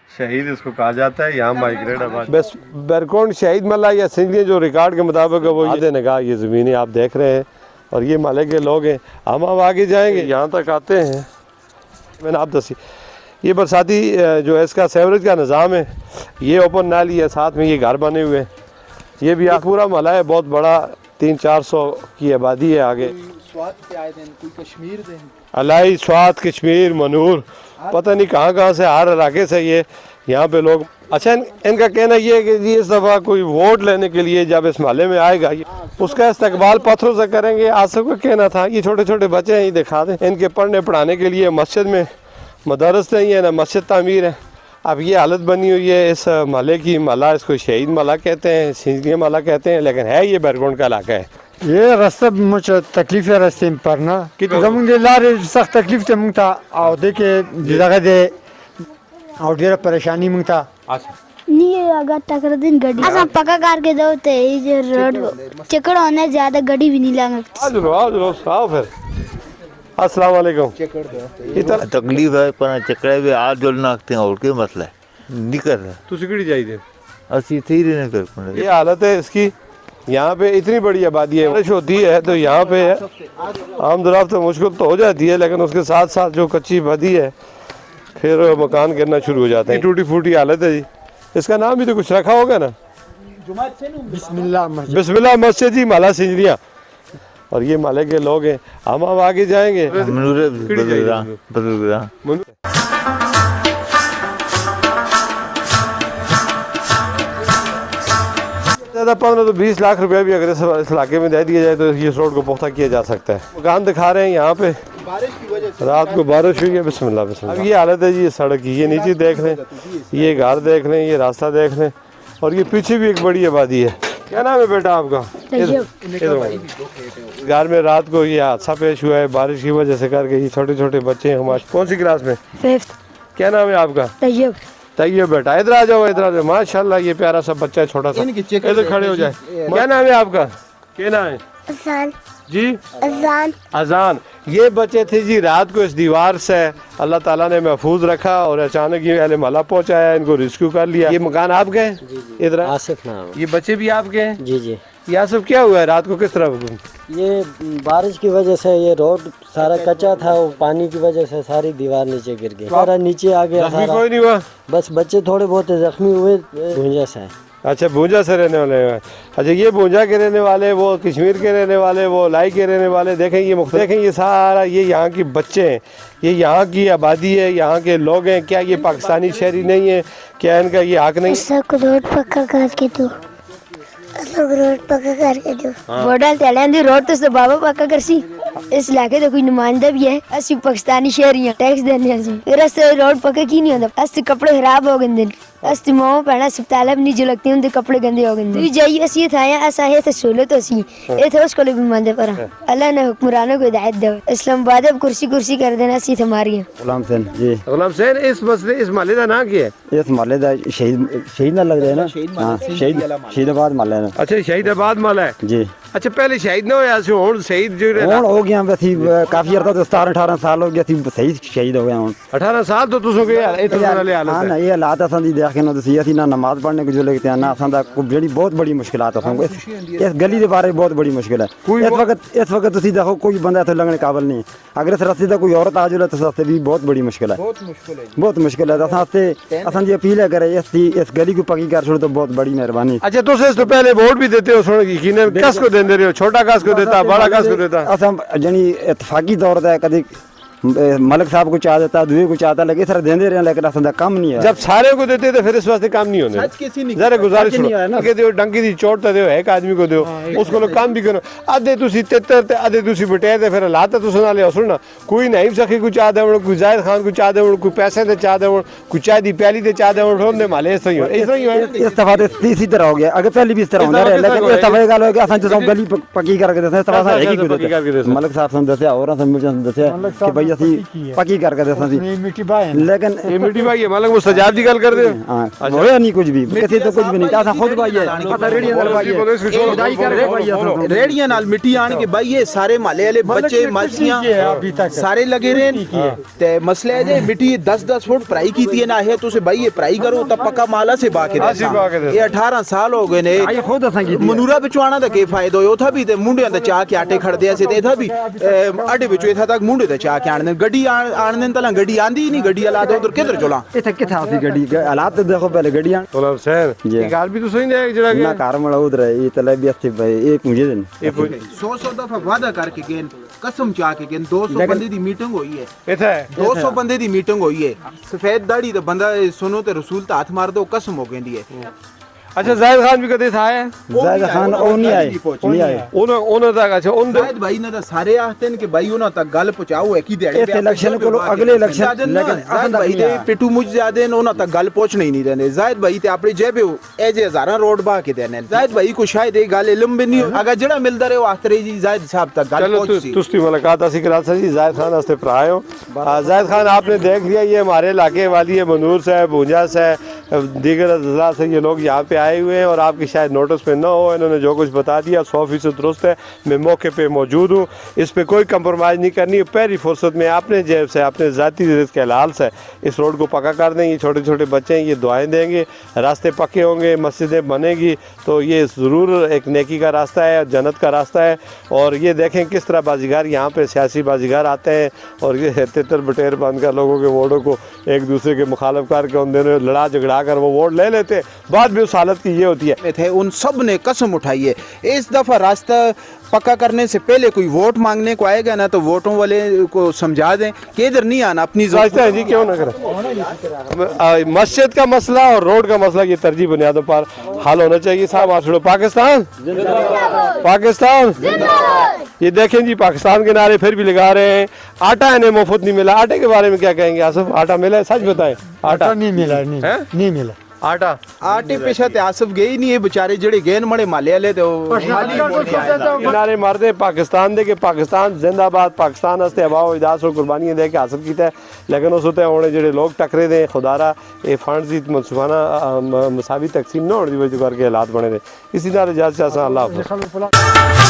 शहीद इसको कहा जाता है, यहाँ माइग्रेट आबाद। बस बैरकोंड शहीद मल्ला या सिंधिया जो रिकॉर्ड के मुताबिक है वो आधे निगाह ये ज़मीनें आप देख रहे हैं और ये माले के लोग हैं। हम अब आगे जाएंगे, यहाँ तक आते हैं। मैंने आप दसी ये बरसाती जो है इसका सेवरेज का निज़ाम है, ये ओपन नाली है, साथ में ये घर बने हुए हैं। ये भी पूरा मला है, बहुत बड़ा 300-400 की आबादी है। आगे अलाई, स्वात, कश्मीर, मनूर, पता नहीं कहाँ से हर इलाके से ये यहाँ पे लोग। अच्छा इनका कहना ये है कि जी इस दफ़ा कोई वोट लेने के लिए जब इस महल्ले में आएगा उसका इस्तकबाल पत्थरों से करेंगे। आसिफ का कहना था ये छोटे छोटे बच्चे हैं, ये दिखा दें, इनके पढ़ने पढ़ाने के लिए मस्जिद में मदरस नहीं है ना मस्जिद तामीर है। अब ये हालत बनी हुई है इस महल्ले की। महल्ला इसको शहीद महल्ला कहते हैं, सिंधिया महल्ला कहते हैं, लेकिन है ये बैरकोंड का इलाका है। ये रास्ता मुझे तकलीफ है रास्ते में पढ़ना कि लारे सख्त तकलीफ थे मुंगता और देखे जगह दे और ढेर परेशानी मुंगता। अच्छा नहीं अगर टकर दिन गड्डी असा पक्का करके दो ते ये रोड चक्कर होने ज्यादा गड्डी भी नहीं लगती। आओ फिर अस्सलाम वालेकुम। इतना तकलीफ है पर चक्कर भी हाथ जोड़ नाखते हैं और क्या मसला है नहीं कर रहा तुसी किहड़ी चाहिए असी थे ही नहीं कर पाए। ये हालत है इसकी। यहाँ पे इतनी बड़ी आबादी है, बारिश होती है तो यहाँ पे आमदराफ्त तो मुश्किल तो हो जाती है, लेकिन उसके साथ साथ जो कच्ची आबादी है फिर मकान गिरना शुरू हो जाते हैं। टूटी फूटी हालत है जी। इसका नाम भी तो कुछ रखा होगा ना, बिस्मिल्लाह मस्जिद जी माला सिंजरिया। और ये माले के लोग हैं। हम अब आगे जाएंगे। ज़्यादा 15 तो 20 लाख रुपया भी अगर इस इलाके में दे दिया जाए तो इस रोड को पुख्ता किया जा सकता है। मकान दिखा रहे हैं यहाँ पे, बारिश की वजह से रात को बारिश हुई है। बिस्मिल्लाह बिस्मिल्लाह। अब ये हालत है जी ये सड़क की, ये नीचे देख लें, ये घर देख लें, ये रास्ता देख लें और ये पीछे भी एक बड़ी आबादी है। क्या नाम है बेटा आपका? घर में रात को ये हादसा पेश हुआ है बारिश की वजह से करके। ये छोटे छोटे बच्चे हैं हमारे। कौन सी क्लास में? 5th। क्या नाम है आपका? तैयब। तैयब बेटा इधर आ जाओ, इधर आ जाओ। माशाल्लाह ये प्यारा सा बच्चा है छोटा सा, इधर खड़े हो जाए। क्या नाम है आपका? क्या नाम है? अजान जी अजान। अजान। ये बच्चे थे जी रात को इस दीवार से अल्लाह ताला ने महफूज रखा और अचानक ये अहले महल्ला पहुंचाया, इनको रेस्क्यू कर लिया। ये मकान आपके हैं? इधर आसिफ नाम। ये बच्चे भी आपके हैं? जी जी। ये आसिफ क्या हुआ है रात को किस तरह? ये बारिश की वजह से ये रोड सारा कच्चा था, वो पानी की वजह से सारी दीवार नीचे गिर गई, सारा नीचे आ गया सारा। कोई नहीं हुआ? बस बच्चे थोड़े बहुत जख्मी हुए भूंजा से। अच्छा भूंजा से रहने वाले हैं। अच्छा ये भूंजा के रहने वाले, वो कश्मीर के रहने वाले, वो लाई के रहने वाले। देखें ये देखें ये सारा ये यहाँ के बच्चे हैं, ये यहाँ की आबादी है, यहाँ के लोग हैं। क्या ये पाकिस्तानी शहरी नहीं है? क्या इनका ये हक नहीं? रोड पक्का करके दो, रोड पक्का करके दो। वोडल तेलंदी रोड तो बाबा पक्का करसी। इस इलाके का कोई नुमाइंदा भी है? असि पाकिस्तानी शहरी हैं, टैक्स देने हैं। रोड पक्का की नहीं होता। असि कपड़े खराब हो गए, अस्ती माओ भैन अस्पताल भी नहीं जो लगती उनके कपड़े गंदे हो गए। जाइए असी थाया ऐसा है तो सहूलत असी ये थे उसको भी मानते पर अल्लाह ने हुक्मरानों को हिदायत दे। इस्लामाबाद अब कुर्सी कुर्सी कर देना असी हमारी है। गुलाम हुसैन जी। गुलाम हुसैन इस मसले इस माले का नाम क्या है? इस माले का शहीद ना लग रहा है ना। हां शहीदाबाद माला है। अच्छा शहीदाबाद माला है जी। अच्छा पहले शहीद ना होया सी, हुन शहीद जो हुन हो गया वैसी काफी अर्दा तो 17-18 साल हो गया थी सही शहीद हो गया। हुन 18 साल तो तुसो के इतना वाले हालत हां ना ये हालात असन दी देख के ना दसी असी ना नमाज पढ़ने को जो लगते हैं ना असन दा को बड़ी बहुत बड़ी मुश्किलात असन को इस गली दे बारे बहुत बड़ी मुश्किल है। इस वक्त तुसी देखो कोई बंदा तो लगने काबिल नहीं। अगर इस रास्ते दा कोई औरत आ जाए तो रास्ते भी बहुत बड़ी मुश्किल है, बहुत मुश्किल है। असन जी अपील है करे इस गली को पक्की कर छोड़ तो बहुत बड़ी मेहरबानी। अच्छा तुस इस तो पहले वोट भी देते हो सुन यकीनन कस को देंदे रहे हो? छोटा कस को देता, बड़ा कस को देता? असन जनी इत्तफाकी तौर पे कदी मलिक साहब को चाह देता, दूसरे को चाहता, लेकिन इस तरह देंदे रहे लेकिन असन काम नहीं है। जब सारे को देते तो फिर इस वास्ते काम नहीं होने। जरा गुजारिश के दियो डंकी दी चोट तो दियो एक आदमी को दियो उसको लोग काम भी करो। आधे तुसी तितर ते आधे तुसी बटे ते फिर हालात तुस ना ले सुनना। कोई नईम सखी को चाह देवण, कोई जाहिद खान को चाह देवण, कोई पैसे दे चाह देवण, कोई चाय दी प्याली दे चाह देवण। होने माले इस तरह ही इस दफा इसी तरह हो गया। अगर पहले भी इस तरह होता रहे लेकिन इस दफा गल हो गया असन जो गली पक्की करके देते इस दफा एक ही को देते। मलिक साहब से दसया और मिर्जा से दसया कि भाई ਵੀ ਅਸੀਂ ਪੱਕੀ ਕਰਕੇ ਦੱਸਾਂ ਸੀ ਲੇਕਿਨ ये मिट्टी भाई मालक मुस्तजाब की गल कर दे ਹਾਂ ਹੋਇਆ ਨਹੀਂ ਕੁਝ ਵੀ ਕਿਸੇ ਤੋਂ ਕੁਝ ਵੀ ਨਹੀਂ ਤਾਂ ਖੁਦ ਭਾਈ ਹੈ ਪਤਾ ਰੇੜੀਆਂ ਨਾਲ ਭਾਈ ਹੈ ਖੁਦਾਈ ਕਰਕੇ ਭਾਈ ਹੈ रेड़ियां नाल मिट्टी आन के भाई ये सारे माले वाले बच्चे मछलियां सारे लगे रहे ते मसले है जे मिट्टी 10-10 फुट पराई कीती है ना है तुसे भाई ये पराई करो तब पक्का माला से बाके दे ये 18 साल हो गए ने ਆਈ ਖੁਦ ਦੱਸਾਂਗੀ मनूरा बिचवाना दा के फायदा होयो था भी ते मुंडे दा चाह के आटे खड़दे से ते था भी आटे बिचो इथा तक मुंडे दा चाह के आने गड्डी आने तला गड्डी आंदी ही नहीं गड्डी वाला दे उधर किधर चला ਇੱਥੇ ਕਿੱਥੇ ਆਸੀ ਗੱਡੀ ਹਾਲਾਤ ਤੇ ਦੇਖੋ ਪਹਿਲੇ ਗੱਡੀਆਂ तोला हुसैन जी। ये गाल भी तो सही नहीं है जरा ਨਾ ਘਰ ਮਲਾ ਉਧਰ ਹੈ ਇਹ ਤਲੇ ਵੀ ਅਸਤੇ ਭਾਈ ਇਹ ਪੁੰਜੇ ਦਿਨ 100 दफा वादा करके गए कसम चाह के गए 200 बंदे दी मीटिंग हुई है इथे 200 बंदे दी मीटिंग हुई है सफेद दाढ़ी दा बंदा सुनो ते रसूल ता हाथ मार दो कसम हो गई है अच्छा जाहिद खान भी कदे था है ਜ਼ਾਇਦ ਖਾਨ ਉਹ ਨਹੀਂ ਆਏ ਨਹੀਂ ਆਏ ਉਹਨਾਂ ਤੱਕ ਅੱਛਾ ਉਹਨਾਂ ਦੇ शायद भाई ना दा सारे आखते हैं कि भाई उन्हां तक गल पहुंचाओ है की दिहाड़ी इस इलेक्शन को अगले इलेक्शन लेकिन जाहिद भाई दे पिटू मुझ ज्यादा ने उन्हां तक गल पहुंचने ही नहीं देने जाहिद भाई ते अपनी जेबे ए जे हजारां रोड बा के देने जाहिद भाई को शायद ये गल इल्म भी नहीं अगर जेड़ा मिलदा रहे आखरे जी जाहिद साहब तक गल चलो पहुंची तुस्ती मुलाकात ऐसी करा सर जी जाहिद खान हस्ते पर आए हो जाहिद खान आपने देख लिया ये हमारे इलाके वाली है मनूर से भूंजा से दीगर अज़ला से ये लोग यहाँ पे आए हुए हैं और आपकी शायद नोटिस पे ना हो इन्होंने जो कुछ बता दिया 100% दुरुस्त है मैं मौके पे मौजूद हूँ इस पे कोई कंप्रोमाइज़ नहीं करनी पहली फुर्सत में आपने जेब से अपने ज़ाती रिज़्क़ के हलाल से इस रोड को पक्का कर दें ये छोटे छोटे बच्चे हैं ये दुआएं देंगे रास्ते पक्के होंगे मस्जिदें बनेगी तो ये ज़रूर एक नेकी का रास्ता है जन्नत का रास्ता है और ये देखें किस तरह बाजीगर यहाँ पे सियासी बाजीगर आते हैं और ये तितर बटेर बन कर लोगों के वोटों को एक दूसरे के मुखालफ करके उन दिनों लड़ा झगड़ा कर वो वोट ले लेते बाद भी उस हालत की ये होती है थे उन सब ने कसम उठाई है इस दफा रास्ता पक्का करने से पहले कोई वोट मांगने को आएगा ना तो वोटों वाले को समझा दें कि इधर नहीं आना अपनी समझते हैं जी क्यों ना करें मस्जिद का मसला और रोड का मसला ये तरजीह बुनियादों पर हल होना चाहिए साहब आप छोड़ो पाकिस्तान पाकिस्तान ये देखें जी पाकिस्तान के नारे फिर भी लगा रहे हैं आटा इन्हें मुफ्त नहीं मिला आटे के बारे में क्या कहेंगे आसिफ आटा मिला है सच बताएं आटा नहीं मिला नहीं मिला आटा आटे पेशा ते आसफ गए ही नहीं है बेचारे जेड़े गए मड़े माले वाले ते नारे मारते पाकिस्तान दे के पाकिस्तान जिंदाबाद पाकिस्तान हस्ते हवाओ इदास और कुर्बानियां दे के हासिल कीता है लेकिन उस होते होने जेड़े लोग टकरे दे खुदारा ये फंड्स दी मनसूबाना मसावी तकसीम ना होने दी वजह करके हालात बने दे इसी तरह इजाजत अल्लाह हाफ़िज़।